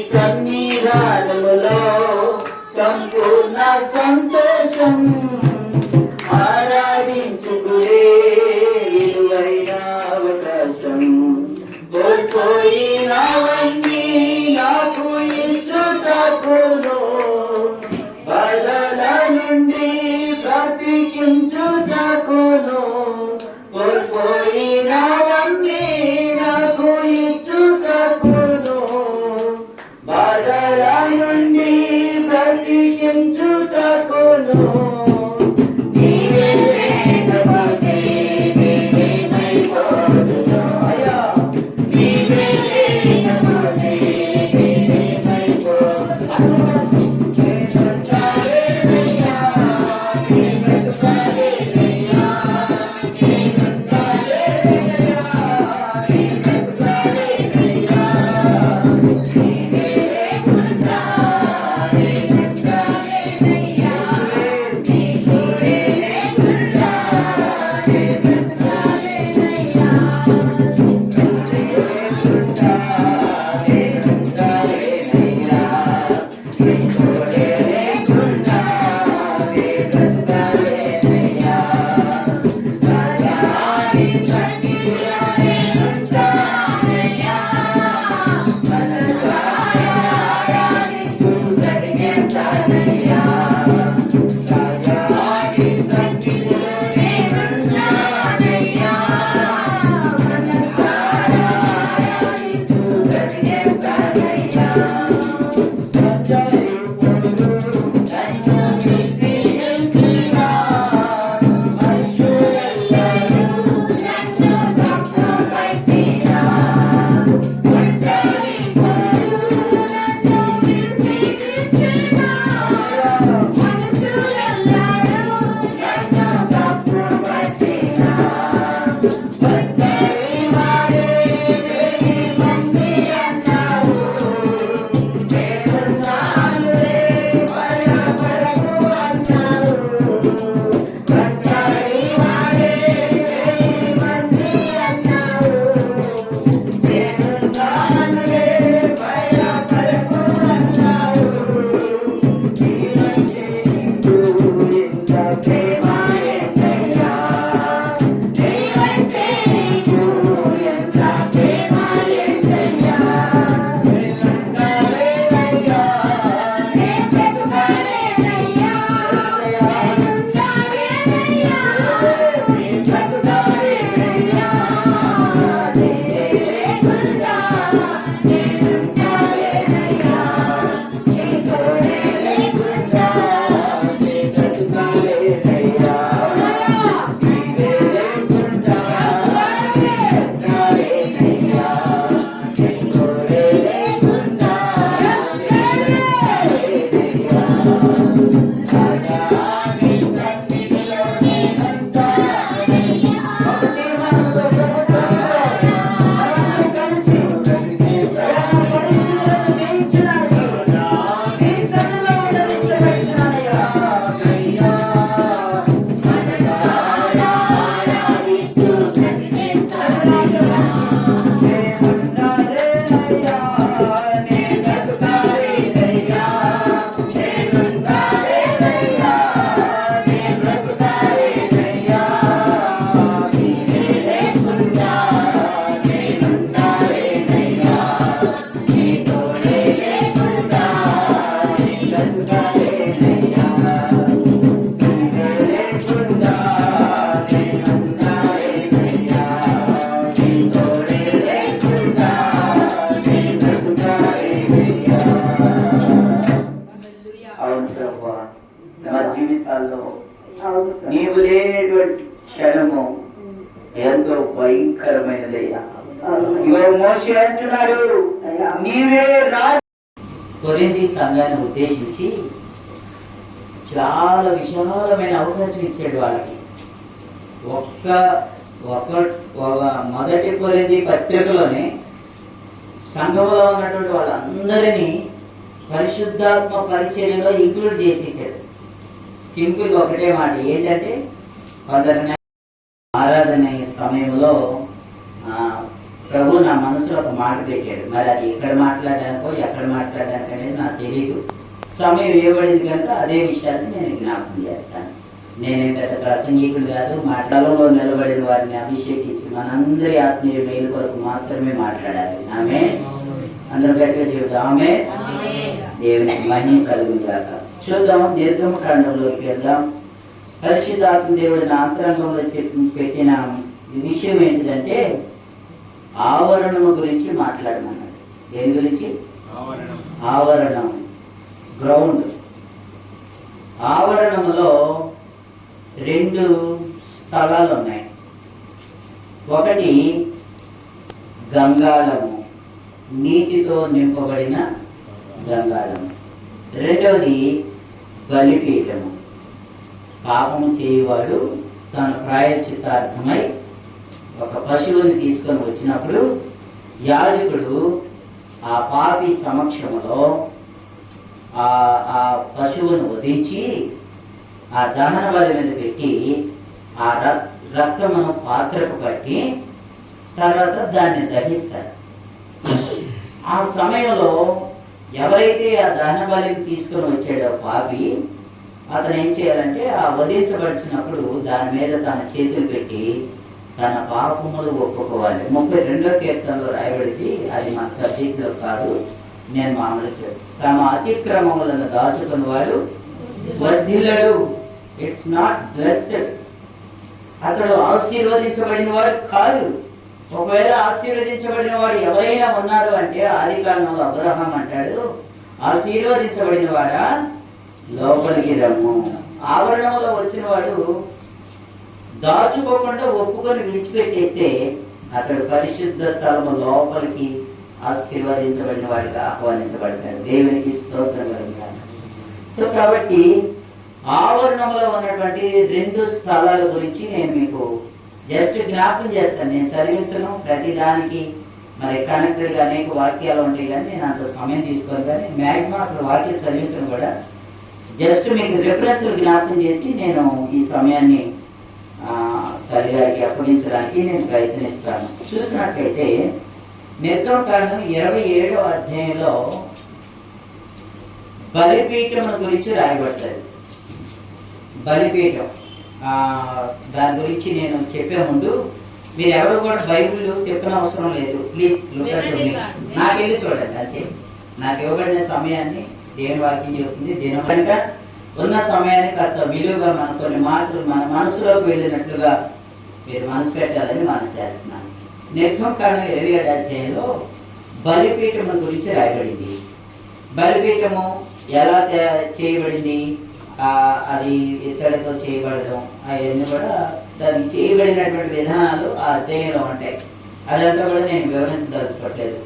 సన్నిధానములో సంపూర్ణ సంతోషం ఆరాధించుకునే విలువైన అవకాశం కోల్పోయినవన్నీ నాకు ఇచ్చుటకును బాధల నుండి బ్రతికించుటకును కోల్పోయినవన్నీ నాకు ఇచ్చుటకును బాధల నుండి బ్రతికించుటకును నీవే లేకపోతే నేనేమైపోదును అయ్యా నీవే లేకపోతే నీవు లేనటువంటి క్షణము ఎంతో భయంకరమైనదయ్యా. ఇగో మోషే అంటున్నాడు, నీవే రాజు. కొరింథీ సంఘాన్ని ఉద్దేశించి చాలా విశాలమైన అవకాశం ఇచ్చాడు వాళ్ళకి. మొదటి కొరింథీ పత్రికలోనే సంఘంలో ఉన్నటువంటి వాళ్ళందరినీ పరిశుద్ధాత్మ పరిచర్యలో ఇంక్లూడ్ చేసేసాడు. సింపుల్ ఒకటే మాట ఏంటంటే, కొందరిని ఆరాధన సమయంలో ప్రభు నా మనసులో ఒక మాట పెట్టాడు. మరి అది ఎక్కడ మాట్లాడడానికో ఎక్కడ మాట్లాడడానికి అనేది నాకు తెలియదు. సమయం ఇవ్వబడింది కనుక అదే విషయాన్ని నేను జ్ఞాపకం చేస్తాను. నేనేం పెద్ద ప్రసంగికుడు కాదు. మాటలలో నిలబడిన వారిని అభిషేకించి మనందరి ఆత్మీయ మేలు కొరకు మాత్రమే మాట్లాడాలి. ఆమె అందరూ గట్టిగా చెబుతాం. ఆమె దేవునికి మహిమ కలుగుగాక. చూద్దాం, నిర్గమకాండంలోకి వెళ్దాం. పరిశుద్ధాత్మ దేవుడి నా అంతరంగంలో పెట్టిన విషయం ఏంటిదంటే ఆవరణము గురించి మాట్లాడమన్నాడు. దేని గురించి? ఆవరణం, గ్రౌండ్. ఆవరణములో 2 స్థలాలు ఉన్నాయి. ఒకటి గంగాళము, నీటితో నింపబడిన గంగాళము. రెండవది బలిపీఠము. పాపము చేయువాడు తన ప్రాయశ్చిత్తార్థమై ఒక పశువుని తీసుకొని వచ్చినప్పుడు యాజకుడు ఆ పాపి సమక్షంలో ఆ పశువును వధించి ఆ దహన బలి మీద పెట్టి ఆ రక్తమును పాత్రకు పట్టి తర్వాత దాన్ని దహిస్తారు. ఆ సమయంలో ఎవరైతే ఆ దహన బలిని తీసుకొని వచ్చాడో పాపి, అతను ఏం చేయాలంటే ఆ వధించబడినప్పుడు దాని మీద తన చేతులు పెట్టి తన పాపములు ఒప్పుకోవాలి. 32వ కీర్తనలో రాయబడింది. అది మన సబ్జెక్ట్లో కాదు, నేను మామూలు చెప్పాను. తమ అతిక్రమములను దాచుకుని వాడు వర్ధిల్లడు. It's not blessed. అతడు ఆశీర్వదించబడిన వాడు కాదు. ఒకవేళ ఆశీర్వదించబడిన వాడు ఎవరైనా ఉన్నారు అంటే ఆదికాండంలో అబ్రహాం అంటాడు, ఆశీర్వదించబడిన వాడా లోపలికి రమ్ము. ఆవరణంలో వచ్చిన వాడు దాచుకోకుండా ఒప్పుకొని విడిచిపెట్టేస్తే అతడు పరిశుద్ధ స్థలము లోపలికి ఆశీర్వదించబడిన వాడిగా ఆహ్వానించబడతాడు. దేవునికి స్తోత్రం కలుగుతాడు. సో కాబట్టి ఆవరణంలో ఉన్నటువంటి 2 స్థలాల గురించి నేను మీకు జస్ట్ జ్ఞాపకం చేస్తాను. నేను చదివించను. ప్రతి దానికి మరి కనెక్టెడ్గా అనేక వాక్యాలు ఉంటాయి, కానీ నేను అంత సమయం తీసుకోను. కానీ మ్యాక్సిమం అసలు వాక్యాలు చదివించను కూడా. జస్ట్ మీకు రిఫరెన్స్లు జ్ఞాపకం చేసి నేను ఈ సమయాన్ని తల్లి గారికి అప్పగించడానికి నేను ప్రయత్నిస్తాను. చూసినట్లయితే నిర్గమకాండం 27వ అధ్యాయంలో బలిపీఠం గురించి రాయబడుతుంది. బలిపీఠం దాని గురించి నేను చెప్పే ముందు మీరు ఎవరు కూడా బైబిల్ చెప్పనవసరం లేదు. ప్లీజ్ నాకెళ్ళి చూడండి. అంతే. నాకు ఇవ్వబడిన సమయాన్ని దేవుని వాక్యం చెప్తుంది. దీని కనుక ఉన్న సమయాన్ని కాస్త విలువగా మన కొన్ని మాటలు మన మనసులోకి వెళ్ళినట్లుగా మీరు మనసు పెట్టాలని మనం చేస్తున్నాం. నిర్గమకాండం 27వ అధ్యాయంలో బలిపీఠము గురించి రాయబడింది. బలిపీఠము ఎలా చేయబడింది, అది ఇత్తడితో చేయబడడం, అవన్నీ కూడా దానికి చేయబడినటువంటి విధానాలు ఆ అధ్యాయంలో ఉంటాయి. అదంతా కూడా నేను వివరించదలుచుకోవట్లేదు.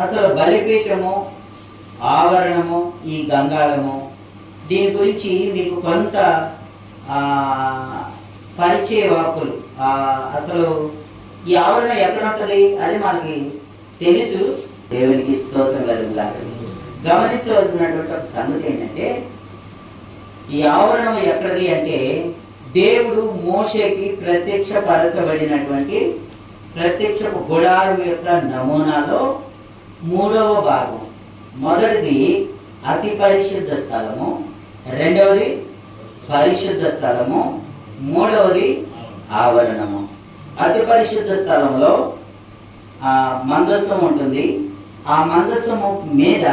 అసలు బలిపీఠము, ఆవరణము, ఈ గంగాళము, దీని గురించి మీకు కొంత పరిచయ వాక్కులు. అసలు ఈ ఆవరణ ఎక్కడ ఉంటుంది అది మనకి తెలుసు. దేవునికి స్తోత్రం కలుగులాగా. గమనించవలసినటువంటి ఒక సంగతి ఏంటంటే ఈ ఆవరణం ఎక్కడిది అంటే దేవుడు మోషేకి ప్రత్యక్షపరచబడినటువంటి ప్రత్యక్షపు గుడారం యొక్క నమూనాలో 3వ భాగం. మొదటిది అతి పరిశుద్ధ స్థలము, రెండవది పరిశుద్ధ స్థలము, మూడవది ఆవరణము. అతి పరిశుద్ధ స్థలంలో మందస్సం ఉంటుంది. ఆ మందస్సము మీద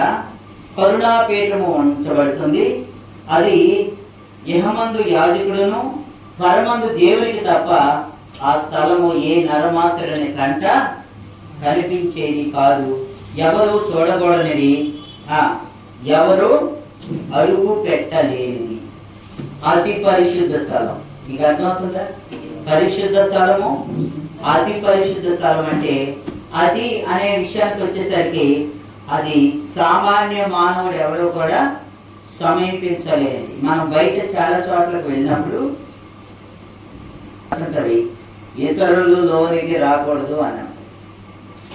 కరుణాపీఠము ఉంచబడుతుంది. అది ఇహమందు యాజకుడును పరమందు దేవునికి తప్ప ఆ స్థలము ఏ నరమాత్రుని కంట కనిపించేది కాదు. ఎవరు చూడకూడనిది, ఎవరు అడుగు పెట్టలేనిది అతి పరిశుద్ధ స్థలం. మీకు అర్థమవుతుందా? పరిశుద్ధ స్థలము, అతి పరిశుద్ధ స్థలం అంటే అది అనే విషయానికి వచ్చేసరికి అది సామాన్య మానవుడు ఎవరో కూడా సమీపించలేనిది. మనం బయట చాలా చోట్లకు వెళ్ళినప్పుడు ఉంటుంది ఇతరులు లోనికి రాకూడదు అన్నాం.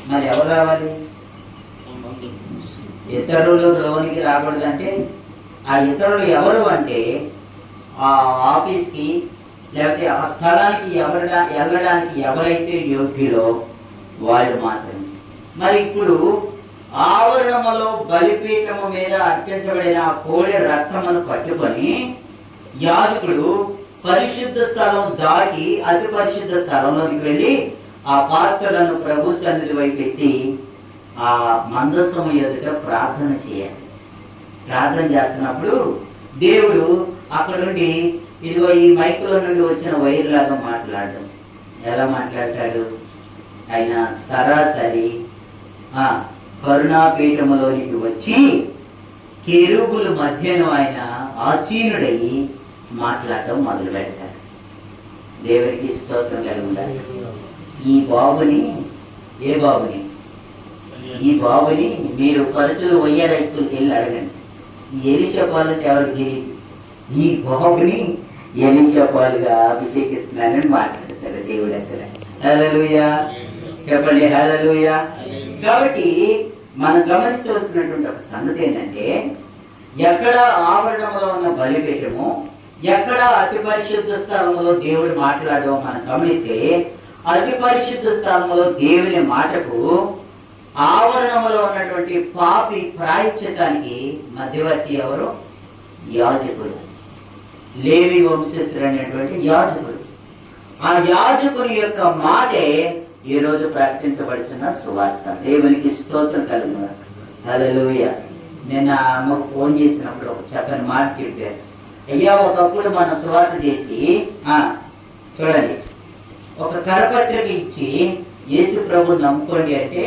మరి ఎవరు రావాలి? ఇతరులు లోనికి రాకూడదు అంటే ఆ ఇతరులు ఎవరు అంటే ఆ ఆఫీస్కి లేకపోతే ఆ స్థలానికి వెళ్ళడానికి ఎవరైతే యోగ్యులో వాళ్ళు మాత్రమే. మరి ఇప్పుడు ఆవరణములో బలిపీఠము మీద అర్పించబడిన ఆ కోడె రక్తమును పట్టుకొని యాజకుడు పరిశుద్ధ స్థలం దాటి అతి పరిశుద్ధ స్థలంలోకి వెళ్ళి ఆ పాత్రలను ప్రభు సన్నిధి వైపు ఎత్తి ఆ మందస్సము ఎదుట ప్రార్థన చేయాలి. ప్రార్థన చేస్తున్నప్పుడు దేవుడు అక్కడ నుండి ఇదిగో ఈ మైకులో నుండి వచ్చిన వైర్ లాగా మాట్లాడడం. ఎలా మాట్లాడతాడు? ఆయన సరాసరి కరుణాపీఠములోనికి వచ్చి కెరూబుల మధ్యను ఆయన ఆసీనుడయి మాట్లాడటం మొదలు పెడతాడు. దేవునికి స్తోత్రం కలుగుతాడు. ఈ బాబుని ఈ బాబుని మీరు పరుచులు వయ్యారు హై స్కూల్కి వెళ్ళి అడగండి. ఈ ఎలీషా పాలు ఎవరు తెలియదు. ఈ బాబుని ఎలీషా పాలుగా అభిషేకిస్తున్నానని మాట్లాడతాడు దేవుడు అక్కడ. హల్లెలూయా చెప్పండి, హల్లెలూయా. కాబట్టి మనం గమనించవలసినటువంటి ఒక సంగతి ఏంటంటే, ఎక్కడ ఆవరణంలో ఉన్న బలిపీఠము, ఎక్కడ అతి పరిశుద్ధ స్థలంలో దేవుడు మాట్లాడడం మనం గమనిస్తే, అతి పరిశుద్ధ స్థలంలో దేవుని మాటకు ఆవరణంలో ఉన్నటువంటి పాపి ప్రాయశ్చిత్తానికి మధ్యవర్తి ఎవరు? యాజకుడు, లేవి వంశస్థుడు అనేటువంటి యాజకుడు. ఆ యాజకుని యొక్క మాటే ఈ రోజు ప్రకటించబడుతున్న సువార్త. దేవునికి స్తోత్రం కలుగును. హల్లెలూయా. నేను ఆ అమ్మకు ఫోన్ చేసినప్పుడు ఒక చక్కని మాట చెప్పారు. అయ్యా, ఒకప్పుడు మన సువార్త చేసి చూడండి, ఒక కరపత్రిక ఇచ్చి యేసు ప్రభుని నమ్ముకోండి అంటే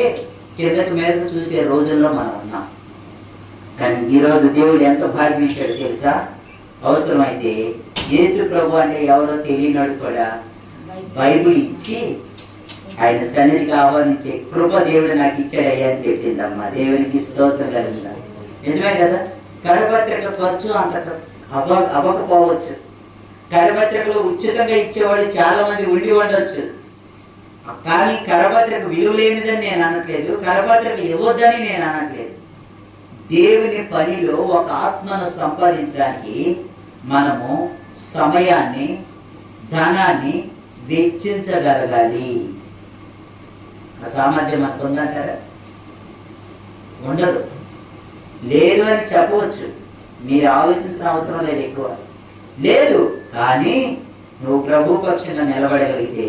కిందటి మీదకు చూసే రోజుల్లో మనం ఉన్నాం. కానీ ఈరోజు దేవుడు ఎంత భాగ్యం ఇచ్చాడు తెలుసా? అవసరమైతే యేసు ప్రభు అంటే ఎవరో తెలియనాడు కూడా బైబిల్ ఇచ్చి ఆయన సన్నిధికి ఆహ్వానించే కృప దేవుడు నాకు ఇచ్చాడయ్యా అని చెప్పిందమ్మా. దేవునికి స్తోత్రం కలుగుతా. నిజమే కదా? కరపత్రిక ఖర్చు అంత అవ్వకపోవచ్చు. కరపత్రికలు ఉచితంగా ఇచ్చేవాడు చాలా మంది ఉండి ఉండొచ్చు. కానీ కరపత్రిక విలువ లేనిదని నేను అనట్లేదు, కరపత్రిక ఇవ్వద్దని నేను అనట్లేదు. దేవుని పనిలో ఒక ఆత్మను సంపాదించడానికి మనము సమయాన్ని, ధనాన్ని వెచ్చించగలగాలి. ఆ సామర్థ్యం మనకు ఉందంటారా? ఉండదు. లేదు అని చెప్పవచ్చు. మీరు ఆలోచించిన అవసరం లేదు, ఎక్కువ లేదు. కానీ నువ్వు ప్రభు పక్షంగా నిలబడగలిగితే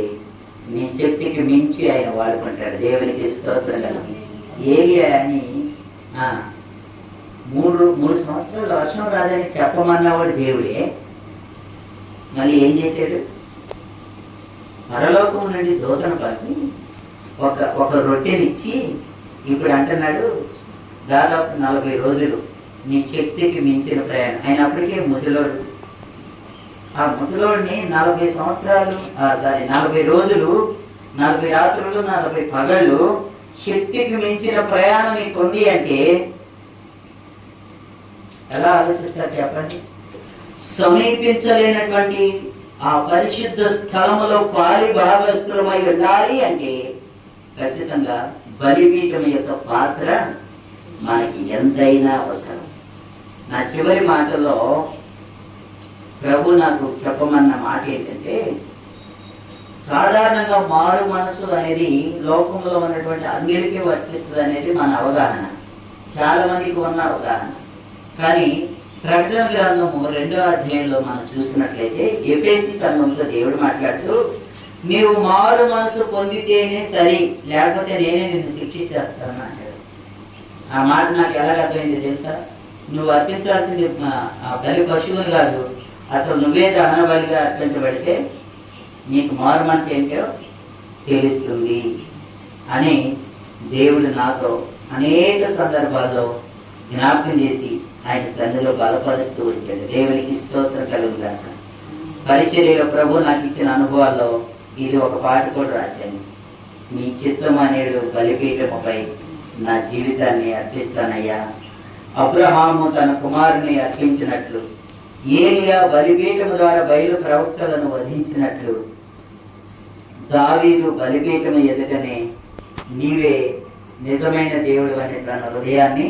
నీ శక్తికి మించి ఆయన వాడుకుంటాడు. దేవునికి స్తోత్రం. ఏలియా అని 3 సంవత్సరాలు వర్షం రాదని చెప్పమన్నవాడు దేవుడే. మళ్ళీ ఏం చేశాడు? పరలోకం నుండి దూతను పంపి ఒక రొట్టెనిచ్చి ఇప్పుడు అంటున్నాడు, దాదాపు 40 రోజులు నీ శక్తికి మించిన ప్రయాణం. ఆయన అప్పటికే ముసలోడు. ఆ ముసలోడిని 40 సంవత్సరాలు 40 రోజులు, 40 రాత్రులు, 40 పగళ్ళు శక్తికి మించిన ప్రయాణం నీకు ఉంది అంటే ఎలా ఆలోచిస్తారు చెప్పండి? సమీపించలేనటువంటి ఆ పరిశుద్ధ స్థలములో పాలి భాగస్థులమై ఉండాలి అంటే ఖచ్చితంగా బలిపీఠం యొక్క పాత్ర మనకి ఎంతైనా అవసరం. నా చివరి మాటలో ప్రభు నాకు చెప్పమన్న మాట ఏంటంటే, సాధారణంగా మారు మనసు అనేది లోకంలో ఉన్నటువంటి అందరికీ వర్తిస్తుంది అనేది మన అవగాహన, చాలా మందికి ఉన్న అవగాహన. కానీ ప్రకటన గ్రంథము 2వ అధ్యాయంలో మనం చూసినట్లయితే ఎఫెసీ సంఘంతో దేవుడు మాట్లాడుతూ, నీవు మారు మనసు పొందితేనే సరి, లేకపోతే నేనే నిన్ను శిక్షించేస్తాను అంటాడు. ఆ మాట నాకు ఎలా అర్థమైంది తెలుసా? నువ్వు అర్పించాల్సింది ఆ బలి పశువుని కాదు, అసలు నువ్వే దహన బలిగా అర్పించబడితే నీకు మారు మనసు ఏంటో తెలుస్తుంది అని దేవుడు నాతో అనేక సందర్భాల్లో జ్ఞాపకం చేసి ఆయన సన్నిధిలో బలపరుస్తూ వచ్చాడు. దేవునికి స్తోత్రం కలుగుగాక. పరిచర్యలో ప్రభు నాకు ఇచ్చిన అనుభవాల్లో ఇది ఒక పాట కూడా రాశాను. నీ చిత్తం అనేడు బలిపీఠముపై నా జీవితాన్ని అర్పిస్తానయ్యా. అబ్రహాము తన కుమారుని అర్పించినట్లు, ఏలియా బలిపీఠము ద్వారా బయలు ప్రవక్తలను వధించినట్లు, దావీదు బలిపీఠము ఎదుటనే నీవే నిజమైన దేవుడు అని తన హృదయాన్ని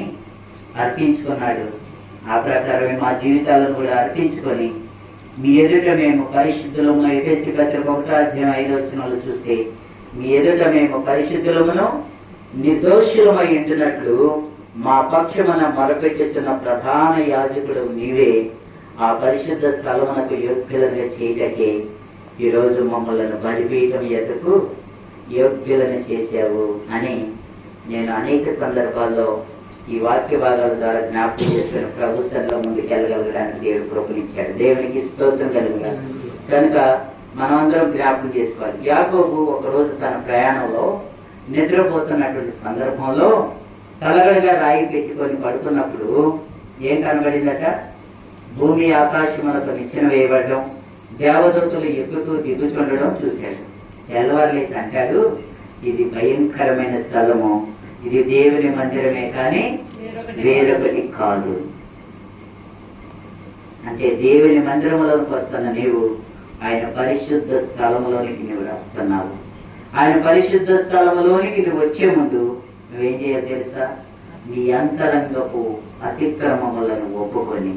అర్పించుకున్నాడు. ఆ ప్రకారమే మా జీవితాలను కూడా అర్పించుకొని మీ ఎదుట మేము పరిశుద్ధులము, ఎఫెసీ పత్రిక 1వ అధ్యాయం 5వ వచనంలో చూస్తే, మీ ఎదుట మేము పరిశుద్ధులమును నిర్దోషులమై ఉంటున్నట్లు మా పక్షమున మొరపెట్టుచున్న ప్రధాన యాజకుడు నీవే. ఆ పరిశుద్ధ స్థలమునకు యోగ్యులుగా చేయటకే ఈరోజు మమ్మల్ని బలిపీఠం ఎదుకు యోగ్యులను చేశావు అని నేను అనేక సందర్భాల్లో ఈ వాక్య భాగాల ద్వారా జ్ఞాపకం చేసుకుని ప్రభు సన్నిధిలో ముందుకెళ్ళగలగడానికి దేవుడు కృపనిచ్చాడు. దేవునికి స్తోత్రం కలుగుగాక. కనుక మనమందరం జ్ఞాపకం చేసుకోవాలి. యాకోబు ఒకరోజు తన ప్రయాణంలో నిద్రపోతున్నటువంటి సందర్భంలో తలగడగా రాయి పెట్టుకొని పడుకున్నప్పుడు ఏం కనబడిందట? భూమి ఆకాశమునకు నిచ్చెన వేయబడడం, దేవదూతలు ఎక్కుతూ దిగుచుండడం చూశాడు. తెల్లవారులేసి అంటాడు, ఇది భయంకరమైన స్థలము, ఇది దేవుని మందిరమే కానీ వేరొకటి కాదు. అంటే దేవుని మందిరంలోకి వస్తున్న నీవు ఆయన పరిశుద్ధ స్థలములోనికి నువ్వు వస్తున్నావు. ఆయన పరిశుద్ధ స్థలములోనికి నువ్వు వచ్చే ముందు నువ్వేం చేయాలి తెలుసా? నీ అంతరంగపు అతిక్రమములను ఒప్పుకొని,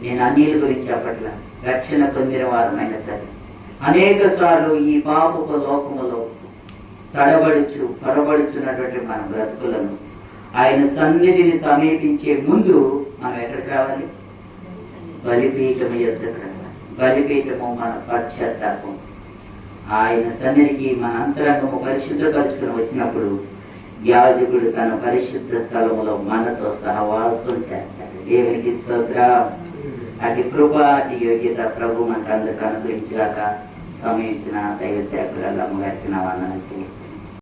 నేను అన్యుల గురించి చెప్పట్లా, రక్షణ పొందిన వారమైనా సరే అనేక సార్లు ఈ పాపపు లోకములో పొరబడుచున్నటువంటి మన బ్రతుకులను ఆయన సన్నిధిని సమీపించే ముందు మనం ఎక్కడికి రావాలి? బలిపీఠము ఎద్దకు రావాలి. బలిపీఠము మన పశ్చాత్తాపం. ఆయన సన్నిధికి మన అంతరంగము పరిశుద్ధపరుచుకుని వచ్చినప్పుడు యాజకుడు తన పరిశుద్ధ స్థలములో మనతో సహవాసం చేస్తాడు. దేవునికి స్తోత్రం. అటు కృప, అటు యోగ్యత ప్రభు మనకు అందరికీ అనుగ్రహించగాక. సమయించిన దైవ సేవకురాలు అమ్మగారికి నా వందనాలు.